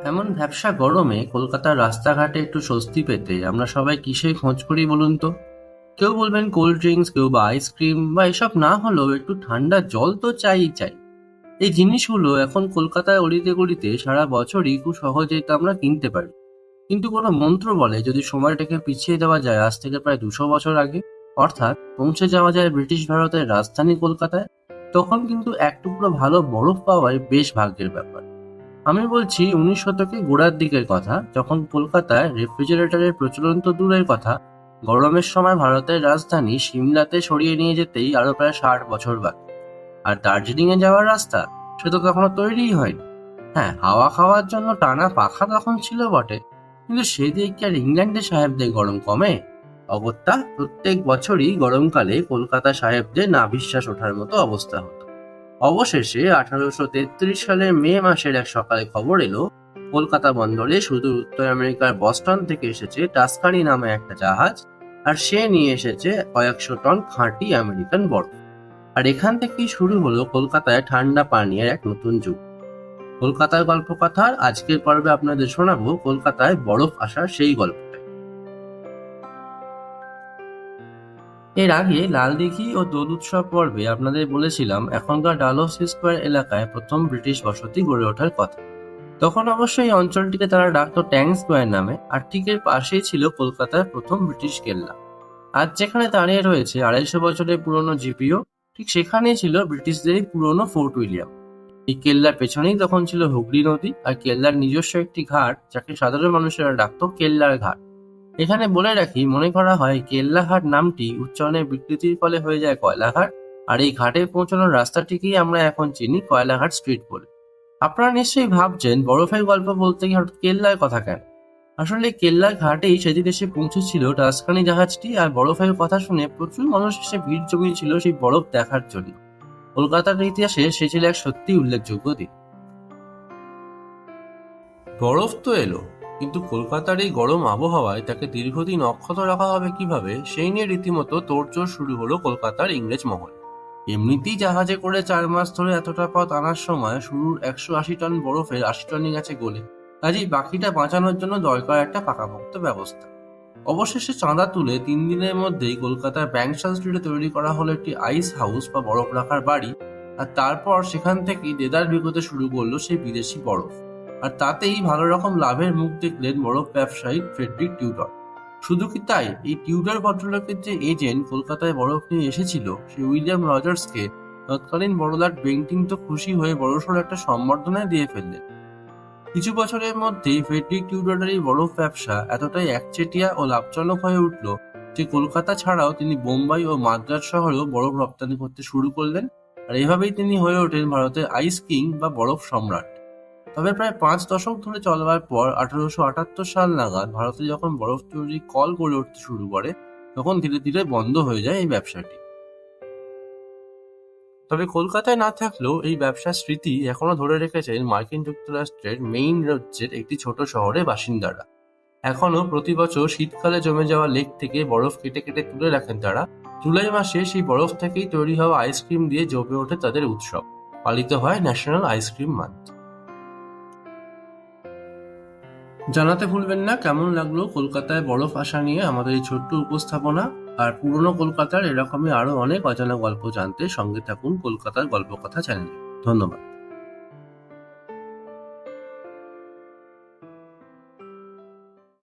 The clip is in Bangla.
এমন ভ্যাপসা গরমে কলকাতার রাস্তাঘাটে একটু স্বস্তি পেতে আমরা সবাই কিসে খোঁজ করি বলুন তো? কেউ বলবেন কোল্ড ড্রিঙ্কস, কেউ বা আইসক্রিম, বা এসব না হলেও একটু ঠান্ডা জল তো চাই। এই জিনিসগুলো এখন কলকাতায় অলিতে গলিতে সারা বছরই খুব সহজেই তো আমরা কিনতে পারি। কিন্তু কোনো মন্ত্র বলে যদি সময়টাকে পিছিয়ে দেওয়া যায় আজ থেকে প্রায় 200 বছর আগে, অর্থাৎ পৌঁছে যাওয়া যায় ব্রিটিশ ভারতের রাজধানী কলকাতায়, তখন কিন্তু এক টুকরো ভালো বরফ পাওয়াই বেশ ভাগ্যের ব্যাপার। আমি বলছি 19 শতকে গোড়ার দিকের কথা, যখন কলকাতায় রেফ্রিজারেটরের প্রচলন তো দূরের কথা, গরমের সময় ভারতের রাজধানী সিমলাতে সরিয়ে নিয়ে যেতেই আরো প্রায় 60 বছর বাকি। আর দার্জিলিং এ যাওয়ার রাস্তা, সে তো তখনও তৈরিই হয়নি। হ্যাঁ, হাওয়া খাওয়ার জন্য টানা পাখা তখন ছিল বটে, কিন্তু সেদিকে কি আর ইংল্যান্ডের সাহেবদের গরম কমে? অগত্যা প্রত্যেক বছরই গরমকালে কলকাতা সাহেবদের নাভিশ্বাস ওঠার মতো অবস্থা হতো। অবশেষে 1833 সালের মে মাসের এক সকালে খবর এলো, কলকাতা বন্দরে শুধু উত্তর আমেরিকার বস্টন থেকে এসেছে টাস্কানি নামে একটা জাহাজ, আর সে নিয়ে এসেছে কয়েকশো টন খাঁটি আমেরিকান বরফ। আর এখান থেকেই শুরু হলো কলকাতায় ঠান্ডা পানীয়ের এক নতুন যুগ। কলকাতার গল্পকথার আজকের পর্বে আপনাদের শোনাবো কলকাতায় বরফ আসার সেই গল্পটাই। এর আগে লালদিঘি ও দোল উৎসব পর্বে আপনাদের বলেছিলাম এখনকার ডালহৌসি স্কোয়ার এলাকায় প্রথম ব্রিটিশ বসতি গড়ে ওঠার কথা। তখন অবশ্য এই অঞ্চলটিকে তারা ডাকতো ট্যাঙ্ক স্কোয়ার নামে, আর ঠিক এর পাশেই ছিল কলকাতার প্রথম ব্রিটিশ কেল্লা। আজ যেখানে দাঁড়িয়ে রয়েছে 250 বছরের পুরনো জিপিও, ঠিক সেখানেই ছিল ব্রিটিশদেরই পুরনো ফোর্ট উইলিয়াম। এই কেল্লার পেছনেই তখন ছিল হুগলি নদী, আর কেল্লার নিজস্ব একটি ঘাট যাকে সাধারণ মানুষেরা ডাকতো কেল্লার ঘাট। এখানে বলে রাখি, মনে করা হয় কেল্লাঘাট নামটি উচ্চারণের বিকৃতির ফলে হয়ে যায় কয়লাঘাট, আর এই ঘাটে পৌঁছানোর রাস্তাটিকেই আমরা এখন চিনি কয়লাঘাট স্ট্রিট বলে। আপনারা নিশ্চয়ই ভাবছেন বরফের গল্প বলতে গিয়ে হঠাৎ কেল্লার কথা কেন? আসলে কেল্লার ঘাটেই সেদিন এসে পৌঁছেছিল টাস্কানি জাহাজটি, আর বরফের কথা শুনে প্রচুর মানুষ এসে ভিড় জমিয়েছিল সেই বরফ দেখার জন্য। কলকাতার ইতিহাসে সে ছিল এক সত্যি উল্লেখযোগ্য দিন। বরফ তো এলো, কিন্তু কলকাতার এই গরম আবহাওয়ায় তাকে দীর্ঘদিন অক্ষত রাখা হবে কিভাবে, সেই নিয়ে রীতিমতো তোড়জোড় শুরু হলো কলকাতার ইংরেজ মহলে। এমনিতেই জাহাজে করে 4 মাস ধরে এতটা পথ আনার সময় শুরুর 180 টন বরফের 80 টনই গেছে গলে। কাজেই বাকিটা বাঁচানোর জন্য দরকার একটা পাকাপোক্ত ব্যবস্থা। অবশেষে চাঁদা তুলে 3 দিনের মধ্যেই কলকাতার ব্যাংকশাল স্ট্রিটে তৈরি করা হলো একটি আইস হাউস বা বরফ রাখার বাড়ি। আর তারপর সেখান থেকেই দেদার বিকোতে শুরু করলো সেই বিদেশি বরফ। আর তাতেই ভালো রকম লাভের মুখ দেখলেন বরফ ব্যবসায়ী ফ্রেডরিক টিউডর। শুধু কি তাই, এই টিউডর ভদ্রলোকের যে এজেন্ট কলকাতায় বরফ নিয়ে এসেছিল, সেই উইলিয়াম রজার্সকে তৎকালীন বড়লাট বেন্টিং তো খুশি হয়ে বড়সড় একটা সম্বর্ধনা দিয়ে ফেললেন। কিছু বছরের মধ্যেই ফ্রেডরিক টিউডরের এই বরফ ব্যবসা এতটাই একচেটিয়া ও লাভজনক হয়ে উঠল যে কলকাতা ছাড়াও তিনি বোম্বাই ও মাদ্রাজ শহরেও বরফ রপ্তানি করতে শুরু করলেন। আর এভাবেই তিনি হয়ে ওঠেন ভারতের আইস কিং বা বরফ সম্রাট। তবে প্রায় 5 দশক ধরে চলবার পর 1878 সাল নাগাদ ভারতে যখন বরফ তৈরির কল গড়ে উঠতে শুরু করে, তখন ধীরে ধীরে বন্ধ হয়ে যায় এই ব্যবসাটি। তবে কলকাতায় না থাকলেও এই ব্যবসার স্মৃতি এখনো ধরে রেখেছেন মার্কিন যুক্তরাষ্ট্রের মেইন রাজ্যের একটি ছোট শহরের বাসিন্দারা। এখনো প্রতি বছর শীতকালে জমে যাওয়া লেক থেকে বরফ কেটে কেটে তুলে রাখেন তারা। জুলাই মাসে সেই বরফ থেকেই তৈরি হওয়া আইসক্রিম দিয়ে জমে ওঠে তাদের উৎসব। পালিত হয় ন্যাশনাল আইসক্রিম মান্থ। জানাতে ভুলবেন না কেমন লাগলো কলকাতায় বরফ আসা নিয়ে আমাদের এই ছোট্ট উপস্থাপনা। আর পুরনো কলকাতার এরকমই আরো অনেক অজানা গল্প জানতে সঙ্গে থাকুন কলকাতার গল্পকথা চ্যানেলে। ধন্যবাদ।